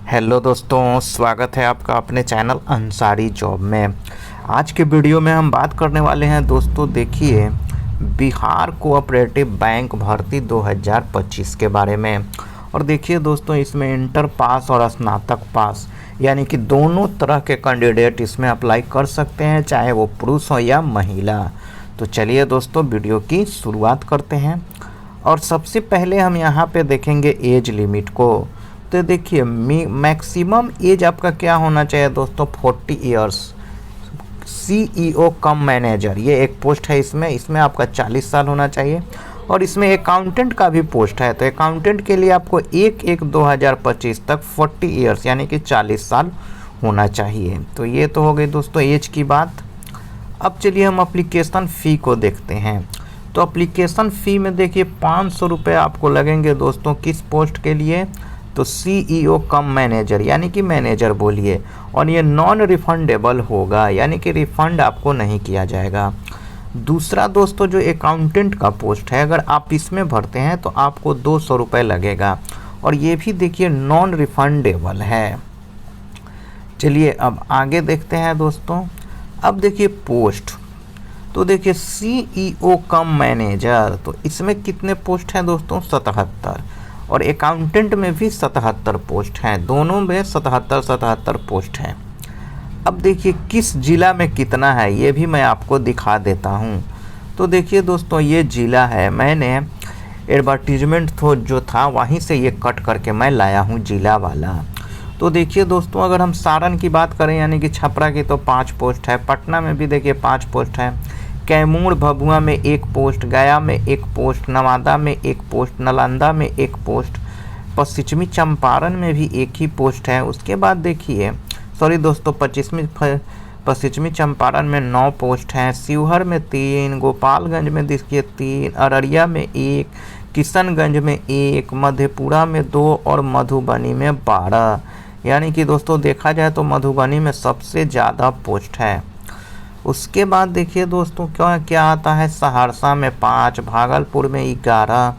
Hello दोस्तों, स्वागत है आपका अपने चैनल अंसारी जॉब में। आज के वीडियो में हम बात करने वाले हैं दोस्तों, देखिए बिहार कोऑपरेटिव बैंक भर्ती 2025 के बारे में। और देखिए दोस्तों, इसमें इंटर पास और स्नातक पास यानी कि दोनों तरह के कैंडिडेट इसमें अप्लाई कर सकते हैं, चाहे वो पुरुष हो या महिला। तो चलिए दोस्तों, वीडियो की शुरुआत करते हैं। और सबसे पहले हम यहाँ पे देखेंगे एज लिमिट को। तो देखिए मैक्सिमम एज आपका क्या होना चाहिए दोस्तों, 40 इयर्स। सीईओ कम मैनेजर, ये एक पोस्ट है, इसमें आपका 40 साल होना चाहिए। और इसमें अकाउंटेंट का भी पोस्ट है, तो अकाउंटेंट के लिए आपको 1/1/2025 तक 40 इयर्स यानी कि 40 साल होना चाहिए। तो ये तो हो गई दोस्तों एज की बात। अब चलिए हम एप्लीकेशन फ़ी को देखते हैं। तो एप्लीकेशन फ़ी में देखिए 500 रुपये आपको लगेंगे दोस्तों। किस पोस्ट के लिए? तो सीईओ कम मैनेजर यानी कि मैनेजर बोलिए। और ये नॉन रिफंडेबल होगा यानी कि रिफ़ंड आपको नहीं किया जाएगा। दूसरा दोस्तों, जो अकाउंटेंट का पोस्ट है, अगर आप इसमें भरते हैं तो आपको 200 रुपये लगेगा, और ये भी देखिए नॉन रिफंडेबल है। चलिए अब आगे देखते हैं दोस्तों। अब देखिए पोस्ट, तो देखिए सीईओ कम मैनेजर, तो इसमें कितने पोस्ट हैं दोस्तों? 77। और अकाउंटेंट में भी 77 पोस्ट हैं, दोनों में 77 पोस्ट हैं। अब देखिए किस ज़िला में कितना है, ये भी मैं आपको दिखा देता हूँ। तो देखिए दोस्तों, ये ज़िला है, मैंने एडवर्टीजमेंट जो था वहीं से ये कट करके मैं लाया हूँ ज़िला वाला। तो देखिए दोस्तों, अगर हम सारण की बात करें यानी कि छपरा की, तो 5 पोस्ट है। पटना में भी देखिए 5 पोस्ट है। कैमूर भभुआ में 1 पोस्ट, गया में 1 पोस्ट, नवादा में 1 पोस्ट, नालंदा में 1 पोस्ट, पश्चिमी चंपारण में भी 1 ही पोस्ट है। उसके बाद देखिए सॉरी दोस्तों, पश्चिमी चंपारण में 9 पोस्ट हैं। शिवहर में 3, गोपालगंज में देखिए 3, अररिया में 1, किशनगंज में 1, मधेपुरा में 2 और मधुबनी में 12। यानी कि दोस्तों देखा जाए तो मधुबनी में सबसे ज़्यादा पोस्ट है। उसके बाद देखिए दोस्तों क्या आता है, सहरसा में 5, भागलपुर में 11,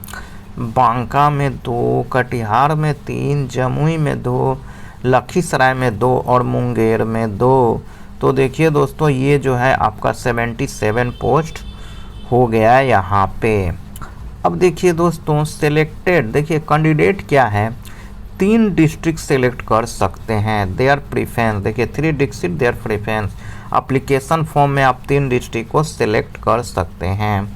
बांका में 2, कटिहार में 3, जमुई में 2, लखीसराय में 2 और मुंगेर में 2। तो देखिए दोस्तों, ये जो है आपका 77 पोस्ट हो गया यहाँ पे। अब देखिए दोस्तों सिलेक्टेड, देखिए कैंडिडेट क्या है, 3 डिस्ट्रिक्ट सेलेक्ट कर सकते हैं, देयर प्रेफरेंस। देखिए 3 district their preference. Application form में आप 3 डिस्ट्रिक्ट को सिलेक्ट कर सकते हैं।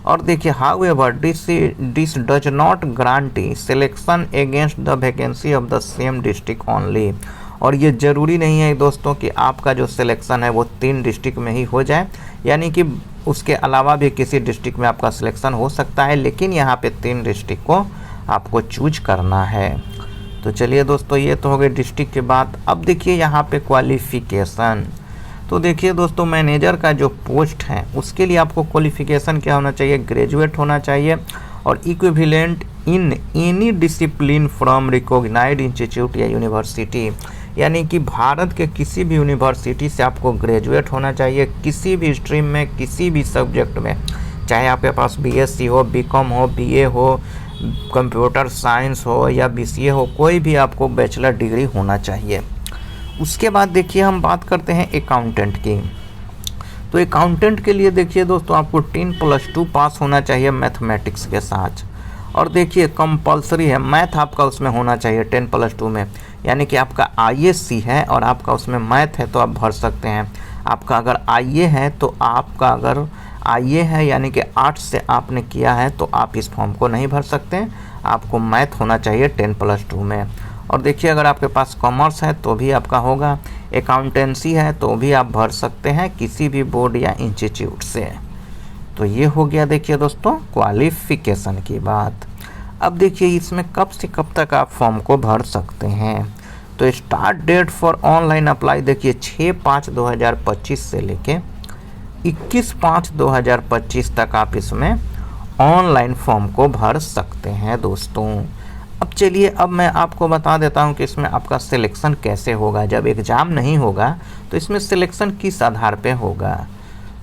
और देखिए however this does not guarantee selection against the vacancy of the same district only. और ये ज़रूरी नहीं है दोस्तों कि आपका जो सिलेक्शन है वो 3 डिस्ट्रिक्ट में ही हो जाए, यानी कि उसके अलावा भी किसी डिस्ट्रिक्ट में आपका सिलेक्शन हो सकता है, लेकिन यहाँ पे 3 डिस्ट्रिक्ट को आपको चूज करना है। तो चलिए दोस्तों, ये तो हो गई डिस्ट्रिक्ट की बात। अब देखिए यहाँ पे क्वालिफ़िकेशन। तो देखिए दोस्तों, मैनेजर का जो पोस्ट है उसके लिए आपको क्वालिफ़िकेशन क्या होना चाहिए? ग्रेजुएट होना चाहिए और equivalent in any discipline from recognised institute या यूनिवर्सिटी। यानी कि भारत के किसी भी यूनिवर्सिटी से आपको ग्रेजुएट होना चाहिए, किसी भी स्ट्रीम में, किसी भी सब्जेक्ट में, चाहे आपके पास बीएससी हो, बीकॉम हो, बीए हो, कंप्यूटर साइंस हो या बीसीए हो, कोई भी आपको बैचलर डिग्री होना चाहिए। उसके बाद देखिए हम बात करते हैं अकाउंटेंट की। तो अकाउंटेंट के लिए देखिए दोस्तों, आपको 10+2 पास होना चाहिए मैथमेटिक्स के साथ। और देखिए कंपलसरी है, मैथ आपका उसमें होना चाहिए 10+2 में, यानी कि आपका आईएससी है और आपका उसमें मैथ है तो आप भर सकते हैं। आपका अगर आईए है तो आपका अगर आईए है यानी कि 8 से आपने किया है तो आप इस फॉर्म को नहीं भर सकते, आपको मैथ होना चाहिए 10+2 में। और देखिए अगर आपके पास कॉमर्स है तो भी आपका होगा, अकाउंटेंसी है तो भी आप भर सकते हैं किसी भी बोर्ड या इंस्टीट्यूट से। तो ये हो गया देखिए दोस्तों क्वालिफ़िकेशन की बात। अब देखिए इसमें कब से कब तक आप फॉर्म को भर सकते हैं। तो start date for online apply देखिए 6/5/2025 से लेके 21/5/2025 तक आप इसमें ऑनलाइन फॉर्म को भर सकते हैं दोस्तों। अब चलिए अब मैं आपको बता देता हूं कि इसमें आपका सिलेक्शन कैसे होगा। जब एग्ज़ाम नहीं होगा तो इसमें सिलेक्शन किस आधार पे होगा।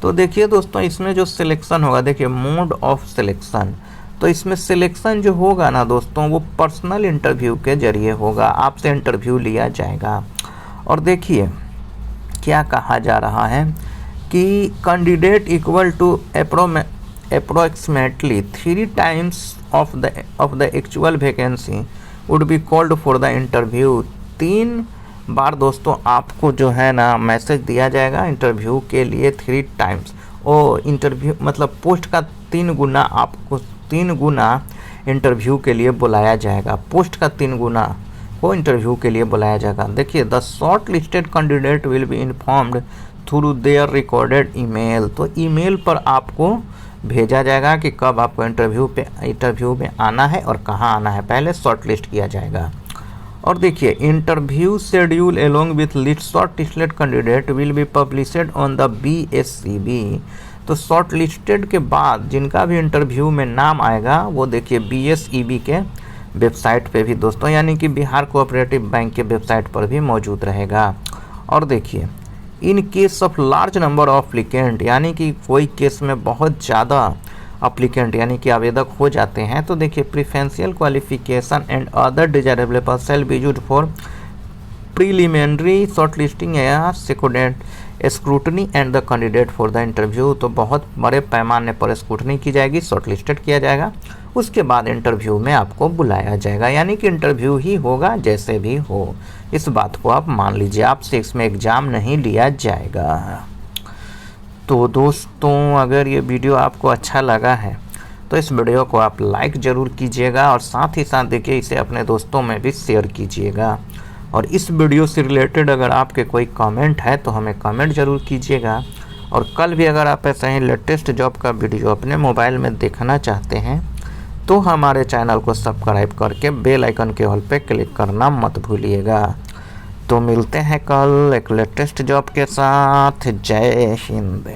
तो देखिए दोस्तों, इसमें जो सिलेक्शन होगा, देखिए मोड ऑफ सिलेक्शन, तो इसमें सिलेक्शन जो होगा ना दोस्तों, वो पर्सनल इंटरव्यू के जरिए होगा, आपसे इंटरव्यू लिया जाएगा। और देखिए क्या कहा जा रहा है कि candidate equal to approximately 3 times of the actual vacancy would be called for the interview. 3 बार दोस्तों आपको जो है ना मैसेज दिया जाएगा इंटरव्यू के लिए 3 times। और इंटरव्यू मतलब पोस्ट का 3 गुना, आपको 3 गुना इंटरव्यू के लिए बुलाया जाएगा, पोस्ट का 3 गुना को इंटरव्यू के लिए बुलाया जाएगा। देखिए the short listed candidate will be informed through their recorded email. तो ईमेल पर आपको भेजा जाएगा कि कब आपको इंटरव्यू में आना है और कहाँ आना है, पहले शॉर्ट लिस्ट किया जाएगा। और देखिए interview schedule along with list short listed candidate will be published on the BSCB। तो शॉर्ट लिस्टेड के बाद जिनका भी इंटरव्यू में नाम आएगा वो देखिए BSEB के वेबसाइट पे भी दोस्तों, यानी कि बिहार कोऑपरेटिव बैंक के वेबसाइट पर भी मौजूद रहेगा। और देखिए in case of large number of applicant, यानी कि कोई केस में बहुत ज़्यादा अप्लीकेंट यानी कि आवेदक हो जाते हैं, तो देखिए preferential qualification and other desirable person shall be used for preliminary shortlisting या second scrutiny and the candidate for the interview. तो बहुत बड़े पैमाने पर स्क्रूटनी की जाएगी, शॉर्टलिस्टेड किया जाएगा, उसके बाद इंटरव्यू में आपको बुलाया जाएगा, यानी कि इंटरव्यू ही होगा जैसे भी हो। इस बात को आप मान लीजिए, आपसे इसमें एग्ज़ाम नहीं लिया जाएगा। तो दोस्तों अगर ये वीडियो आपको अच्छा लगा है तो इस वीडियो को आप लाइक ज़रूर कीजिएगा और साथ ही साथ देखिए इसे अपने दोस्तों में भी शेयर कीजिएगा। और इस वीडियो से रिलेटेड अगर आपके कोई कमेंट है तो हमें कमेंट ज़रूर कीजिएगा। और कल भी अगर आप ऐसे ही लेटेस्ट जॉब का वीडियो अपने मोबाइल में देखना चाहते हैं तो हमारे चैनल को सब्सक्राइब करके बेल आइकन के ऑल पे क्लिक करना मत भूलिएगा। तो मिलते हैं कल एक लेटेस्ट जॉब के साथ। जय हिंद।